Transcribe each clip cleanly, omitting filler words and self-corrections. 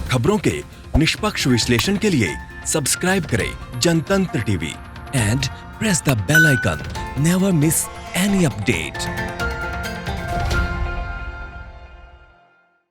खबरों के निष्पक्ष विश्लेषण के लिए सब्सक्राइब करें Jantantra TV and press the bell icon. Never miss any update.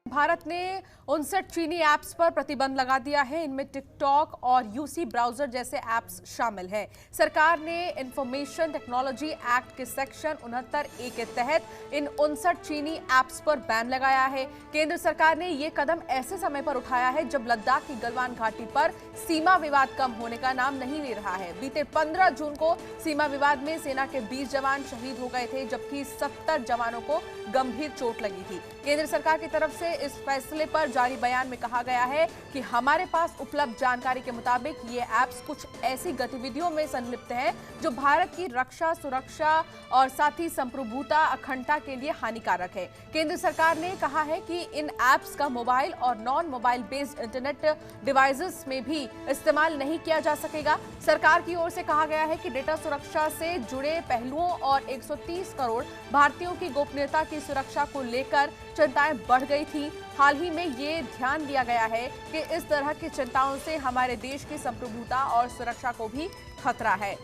Bharat ने 59 चीनी ऐप्स पर प्रतिबंध लगा दिया है। इनमें टिकटॉक और यूसी ब्राउजर जैसे ऐप्स शामिल हैं। सरकार ने इंफॉर्मेशन टेक्नोलॉजी एक्ट के सेक्शन 69A के तहत इन 59 चीनी ऐप्स पर बैन लगाया है। केंद्र सरकार ने ये कदम ऐसे समय पर उठाया है जब लद्दाख की गलवान घाटी पर सीमा विवाद कम होने का नाम नहीं ले रहा है। बीते 15 जून को सीमा विवाद में सेना के 20 जवान शहीद हो गए थे, जबकि 70 जवानों को गंभीर चोट लगी थी। केंद्र सरकार की तरफ से इस फैसले पर जारी बयान में कहा गया है कि हमारे पास उपलब्ध जानकारी के मुताबिक ये ऐप्स कुछ ऐसी गतिविधियों में संलिप्त हैं जो भारत की रक्षा, सुरक्षा और साथ ही संप्रभुता, अखंडता के लिए हानिकारक है। केंद्र सरकार ने कहा है कि इन ऐप्स का मोबाइल और non mobile based internet devices में भी इस्तेमाल नहीं किया जा सकेगा। सरकार की ओर से कहा गया है कि डेटा सुरक्षा से जुड़े पहलुओं और 130 करोड़ भारतीयों की गोपनीयता की सुरक्षा को लेकर चिंताएं बढ़ गई थी। हाल ही में ये ध्यान दिया गया है कि इस तरह की चिंताओं से हमारे देश की संप्रभुता और सुरक्षा को भी खतरा है।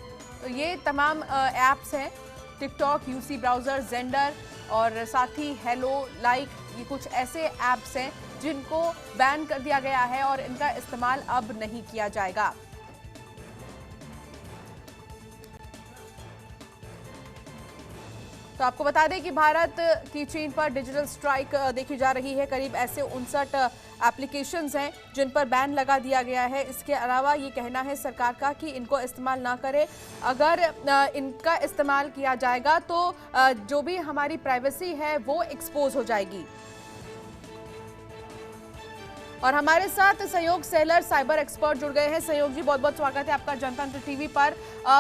तो ये तमाम ऐप्स हैं, टिकटॉक, यूसी ब्राउजर, जेंडर और साथ ही हेलो, लाइक, ये कुछ ऐसे ऐप्स हैं जिनको बैन कर दिया गया है और इनका इस्तेमाल अब नहीं किया जाएगा। तो आपको बता दें कि भारत की चीन पर डिजिटल स्ट्राइक देखी जा रही है। करीब ऐसे 59 एप्लीकेशंस हैं जिन पर बैन लगा दिया गया है। इसके अलावा ये कहना है सरकार का कि इनको इस्तेमाल ना करें। अगर इनका इस्तेमाल किया जाएगा तो जो भी हमारी प्राइवेसी है वो एक्सपोज हो जाएगी। और हमारे साथ सहयोग सेलर साइबर एक्सपर्ट जुड़ गए हैं। सहयोग जी, बहुत बहुत स्वागत है आपका जनतंत्र टीवी पर।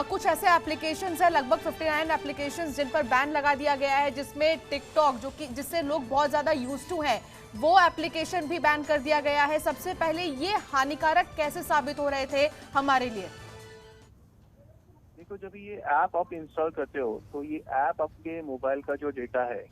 कुछ ऐसे एप्लीकेशंस हैं, लगभग 59 एप्लीकेशंस जिन पर बैन लगा दिया गया है, जिसमें टिकटॉक, जो कि जिससे लोग बहुत ज्यादा यूज्ड टू हैं, वो एप्लीकेशन भी बैन कर दिया गया है। सबसे पहले ये हानिकारक कैसे साबित हो रहे थे हमारे लिए? देखो, जब ये ऐप आप इंस्टॉल करते हो तो ये ऐप आपके मोबाइल का जो डेटा है,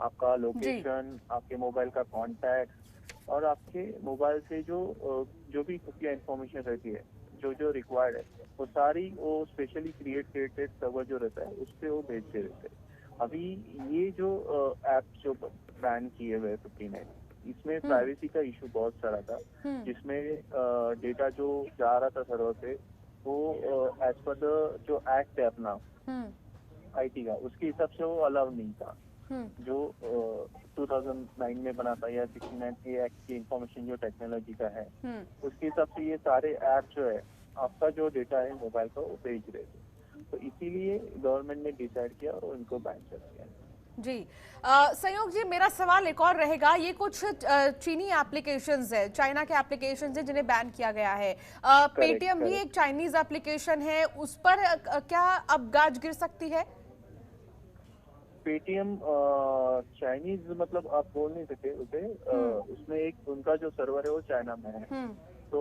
आपका लोकेशन, आपके मोबाइल का कॉन्टैक्ट और आपके मोबाइल से जो भी खुफिया इंफॉर्मेशन रहती है, जो जो रिक्वायर्ड है, वो सारी वो स्पेशली क्रिएटेड सर्वर जो रहता है उस पर वो भेजते रहते हैं। अभी ये जो ऐप जो बैन किए हुए 59, इसमें प्राइवेसी का इशू बहुत सारा था, जिसमें डेटा जो जा रहा था सर्वर पे वो एज पर द जो एक्ट है अपना आईटी का, उसके हिसाब से वो अलाउ नहीं था। जो 2009 में बना था या 69A एक्ट की इंफॉर्मेशन जो टेक्नोलॉजी का है, उसके हिसाब से ये सारे ऐप जो है आपका जो डेटा है मोबाइल का वो भेज रहे थे। तो इसीलिए गवर्नमेंट ने डिसाइड किया और उनको बैन कर दिया। जी, संयोग जी, मेरा सवाल एक और रहेगा। ये कुछ चीनी एप्लीकेशंस है, चाइना के एप्लीकेशंस है जिन्हें बैन किया गया है। पेटीएम भी एक चाइनीज एप्लीकेशन है, उस पर क्या अब गाज गिर सकती है? पेटीएम चाइनीज मतलब आप बोल नहीं सकते उसे। उसमें एक उनका जो सर्वर है वो चाइना में है, तो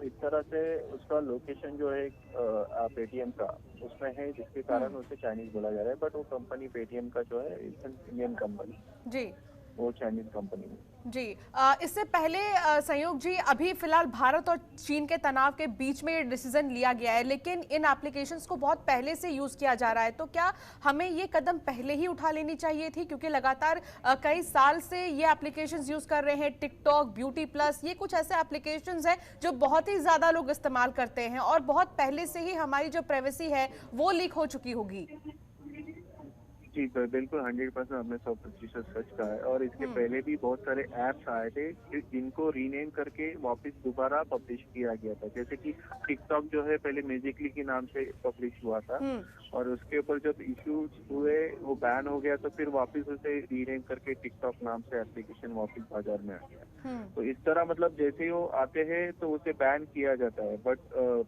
इस तरह से उसका लोकेशन जो है पेटीएम का उसमें है, जिसके कारण उसे चाइनीज बोला जा रहा है। बट वो कंपनी पेटीएम का जो है इंडियन कंपनी जी, वो चाइनीज कंपनी है जी। इससे पहले संयोग जी, अभी फिलहाल भारत और चीन के तनाव के बीच में ये डिसीजन लिया गया है, लेकिन इन एप्लीकेशंस को बहुत पहले से यूज किया जा रहा है। तो क्या हमें ये कदम पहले ही उठा लेनी चाहिए थी? क्योंकि लगातार कई साल से ये एप्लीकेशंस यूज कर रहे हैं। टिकटॉक, ब्यूटी प्लस, ये कुछ ऐसे एप्लीकेशंस हैं जो बहुत ही ज्यादा लोग इस्तेमाल करते हैं और बहुत पहले से ही हमारी जो प्राइवेसी है वो लीक हो चुकी होगी। जी बिल्कुल, 100% आपने 100% सच कहा है। और इसके पहले भी बहुत सारे ऐप्स आए थे जिनको रीनेम करके वापस दोबारा पब्लिश किया गया था। जैसे कि टिकटॉक जो है पहले म्यूजिकली के नाम से पब्लिश हुआ था और उसके ऊपर जब इश्यूज हुए वो बैन हो गया, तो फिर वापस उसे रीनेम करके टिकटॉक नाम से एप्लीकेशन वापस बाजार में आ गया। तो इस तरह मतलब जैसे ही वो आते हैं तो उसे बैन किया जाता है, but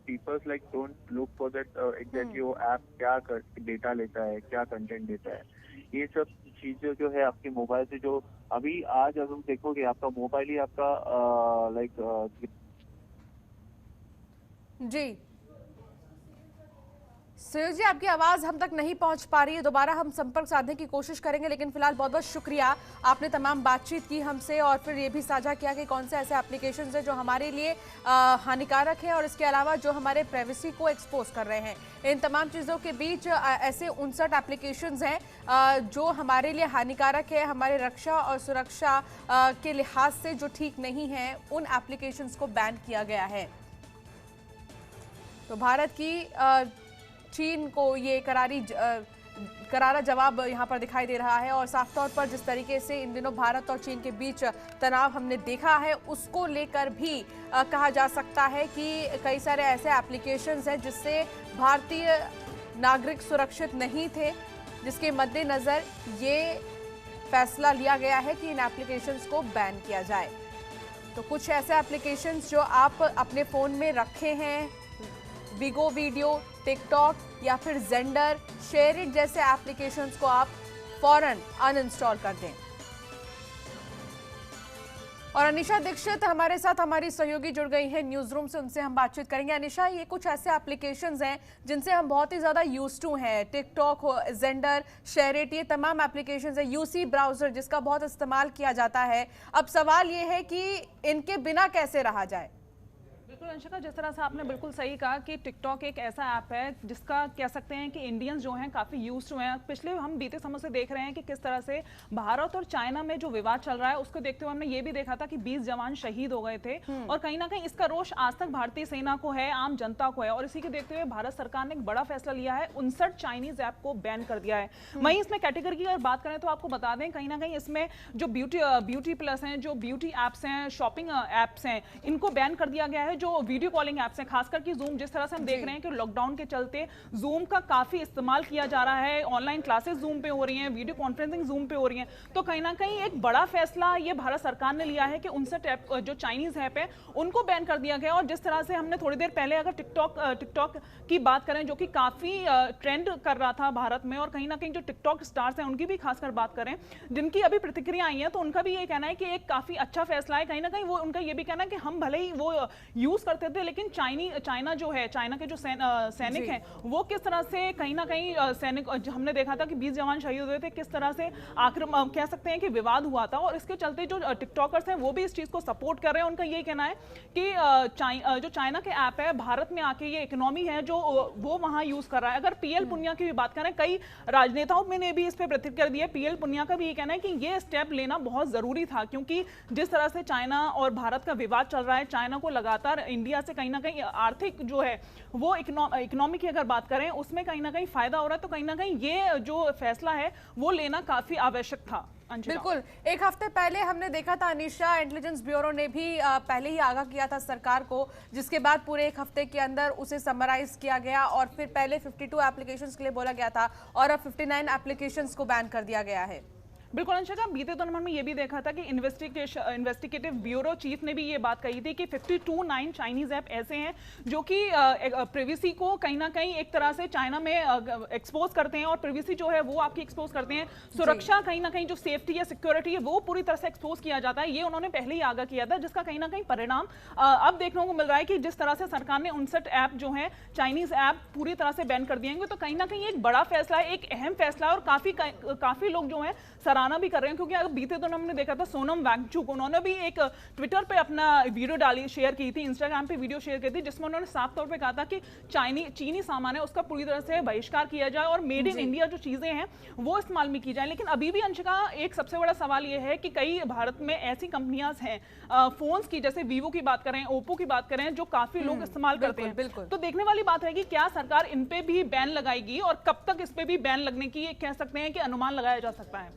peoples like don't look for that exactly वो ऐप क्या डेटा लेता है, क्या कंटेंट देता है। ये सब चीजें जो है आपके मोबाइल से, जो अभी आज अगर देखोगे आपका मोबाइल ही आपका लाइक जी सुयोग जी, आपकी आवाज हम तक नहीं पहुंच पा रही है। दोबारा हम संपर्क साधने की कोशिश करेंगे, लेकिन फिलहाल बहुत बहुत शुक्रिया, आपने तमाम बातचीत की हमसे और फिर ये भी साझा किया कि कौन से ऐसे एप्लीकेशंस हैं जो हमारे लिए हानिकारक हैं और इसके अलावा जो हमारे प्राइवेसी को एक्सपोज कर रहे हैं। इन तमाम चीज़ों के बीच ऐसे 59 एप्लीकेशंस हैं जो हमारे लिए हानिकारक है, हमारे रक्षा और सुरक्षा के लिहाज से जो ठीक नहीं है, उन एप्लीकेशंस को बैन किया गया है। तो भारत की चीन को ये करारा जवाब यहाँ पर दिखाई दे रहा है और साफ तौर पर जिस तरीके से इन दिनों भारत और चीन के बीच तनाव हमने देखा है, उसको लेकर भी कहा जा सकता है कि कई सारे ऐसे एप्लीकेशंस हैं जिससे भारतीय नागरिक सुरक्षित नहीं थे, जिसके मद्देनज़र ये फैसला लिया गया है कि इन एप्लीकेशंस को बैन किया जाए। तो कुछ ऐसे एप्लीकेशंस जो आप अपने फ़ोन में रखे हैं, बिगो वीडियो, टिकटॉक या फिर जेंडर, शेयरिट जैसे एप्लीकेशंस को आप फौरन अनइंस्टॉल कर दें। और अनिशा दीक्षित हमारे साथ हमारी सहयोगी जुड़ गई हैं न्यूज रूम से, उनसे हम बातचीत करेंगे। अनिशा, ये कुछ ऐसे एप्लीकेशंस हैं जिनसे हम बहुत ही ज़्यादा यूज्ड टू हैं, टिकटॉक हो, जेंडर, शेयरिट, ये तमाम एप्लीकेशंस है, यूसी ब्राउज़र जिसका बहुत इस्तेमाल किया जाता है। अब सवाल ये है कि इनके बिना कैसे रहा जाए। बिल्कुल अंशिका, जिस तरह से आपने बिल्कुल सही कहा कि टिकटॉक एक ऐसा ऐप है जिसका कह सकते हैं कि इंडियंस जो हैं काफ़ी यूज्ड हुए हैं। पिछले हम बीते समय से देख रहे हैं कि किस तरह से भारत और चाइना में जो विवाद चल रहा है उसको देखते हुए हमने ये भी देखा था कि 20 जवान शहीद हो गए थे और कहीं ना कहीं इसका रोष आज तक भारतीय सेना को है, आम जनता को है। और इसी के देखते हुए भारत सरकार ने एक बड़ा फैसला लिया है, 59 चाइनीज ऐप को बैन कर दिया है। वहीं इसमें कैटेगरी की अगर बात करें तो आपको बता दें कहीं ना कहीं इसमें जो ब्यूटी प्लस हैं, जो ब्यूटी ऐप्स हैं, शॉपिंग ऐप्स हैं, इनको बैन कर दिया गया है। जो वीडियो कॉलिंग ऐप्स हैं, खासकर कि जूम, जिस तरह से हम देख रहे हैं कि लॉकडाउन के चलते जूम का काफी इस्तेमाल किया जा रहा है, ऑनलाइन क्लासेस जूम पे हो रही हैं, वीडियो कॉन्फ्रेंसिंग जूम पे हो रही हैं, तो कहीं ना कहीं एक बड़ा फैसला ये भारत सरकार ने लिया है कि 59 ऐप जो चाइनीज ऐप है उनको बैन कर दिया गया। और जिस तरह से हमने थोड़ी देर पहले अगर टिकटॉक की बात करें जो कि काफी ट्रेंड कर रहा था भारत में, और कहीं ना कहीं जो टिकटॉक स्टार्स हैं उनकी भी खासकर बात करें, जिनकी अभी प्रतिक्रिया आई है, तो उनका भी ये कहना है कि एक काफी अच्छा फैसला है। कहीं ना कहीं वो उनका ये भी कहना है कि हम भले ही वो यूज करते थे, लेकिन चाइना जो है, चाइना के जो सैनिक हैं वो किस तरह से कहीं ना कहीं सैनिक, हमने देखा था कि 20 जवान शहीद हुए थे, किस तरह से आक्रमण कह सकते हैं कि विवाद हुआ था, और इसके चलते जो टिकटॉकर्स हैं वो भी इस चीज को सपोर्ट कर रहे हैं। उनका ये कहना है कि जो चाइना के ऐप है भारत में आके ये इकोनॉमी है जो वो वहां यूज कर रहा है। अगर पीएल पुनिया की भी बात करें, कई राजनेताओं ने भी इस पर प्रतिक्रिया दी है। पीएल पुनिया का भी ये कहना है कि ये स्टेप लेना बहुत जरूरी था, क्योंकि जिस तरह से चाइना और भारत का विवाद चल रहा है, चाइना को लगातार इंडिया से कहीं ना कहीं आर्थिक जो है वो इकोनॉमी की अगर बात करें उसमें कहीं ना कहीं फायदा हो रहा है, तो कहीं ना कहीं ये जो फैसला है वो लेना काफी आवश्यक था। बिल्कुल, एक हफ्ते पहले हमने देखा था अनिशा, इंटेलिजेंस ब्यूरो ने भी पहले ही आगाह किया था सरकार को, जिसके बाद पूरे एक हफ्ते के अंदर उसे समराइज किया गया और फिर पहले 52 एप्लीकेशंस के लिए बोला गया था और अब 59 एप्लीकेशंस को बैन कर दिया गया है। बिल्कुल अंशिका, बीते दिनों में ये भी देखा था कि इन्वेस्टिगेटिव ब्यूरो चीफ ने भी ये बात कही थी कि 52 चाइनीज ऐप ऐसे हैं जो कि प्रिवेसी को कहीं ना कहीं एक तरह से चाइना में एक्सपोज करते हैं, और प्रिवेसी जो है वो आपकी एक्सपोज करते हैं, सुरक्षा कहीं ना कहीं जो सेफ्टी या सिक्योरिटी है वो पूरी तरह से एक्सपोज किया जाता है। ये उन्होंने पहले ही आगाह किया था, जिसका कहीं ना कहीं परिणाम अब देखने को मिल रहा है कि जिस तरह से सरकार ने 59 ऐप जो है चाइनीज ऐप पूरी तरह से बैन कर दिएंगे, तो कहीं ना कहीं एक बड़ा फैसला है, एक अहम फैसला है, और काफी लोग जो है सराहना भी कर रहे हैं। क्योंकि अगर बीते दिनों हमने देखा था सोनम वांगचुक, उन्होंने भी एक ट्विटर पे अपना वीडियो शेयर की थी, इंस्टाग्राम पे वीडियो शेयर की थी, जिसमें उन्होंने साफ तौर पे कहा था कि चीनी सामान है उसका पूरी तरह से बहिष्कार किया जाए और मेड इन इंडिया जो चीजें हैं वो इस्तेमाल में की जाए। लेकिन अभी भी अंशिका, एक सबसे बड़ा सवाल ये है कि कई भारत में ऐसी कंपनियां हैं फोन्स की, जैसे वीवो की बात करें, ओप्पो की बात करें, जो काफी लोग इस्तेमाल करते हैं। तो देखने वाली बात है कि क्या सरकार इन पे भी बैन लगाएगी और कब तक इस पे भी बैन लगने की कह सकते हैं कि अनुमान लगाया जा सकता है।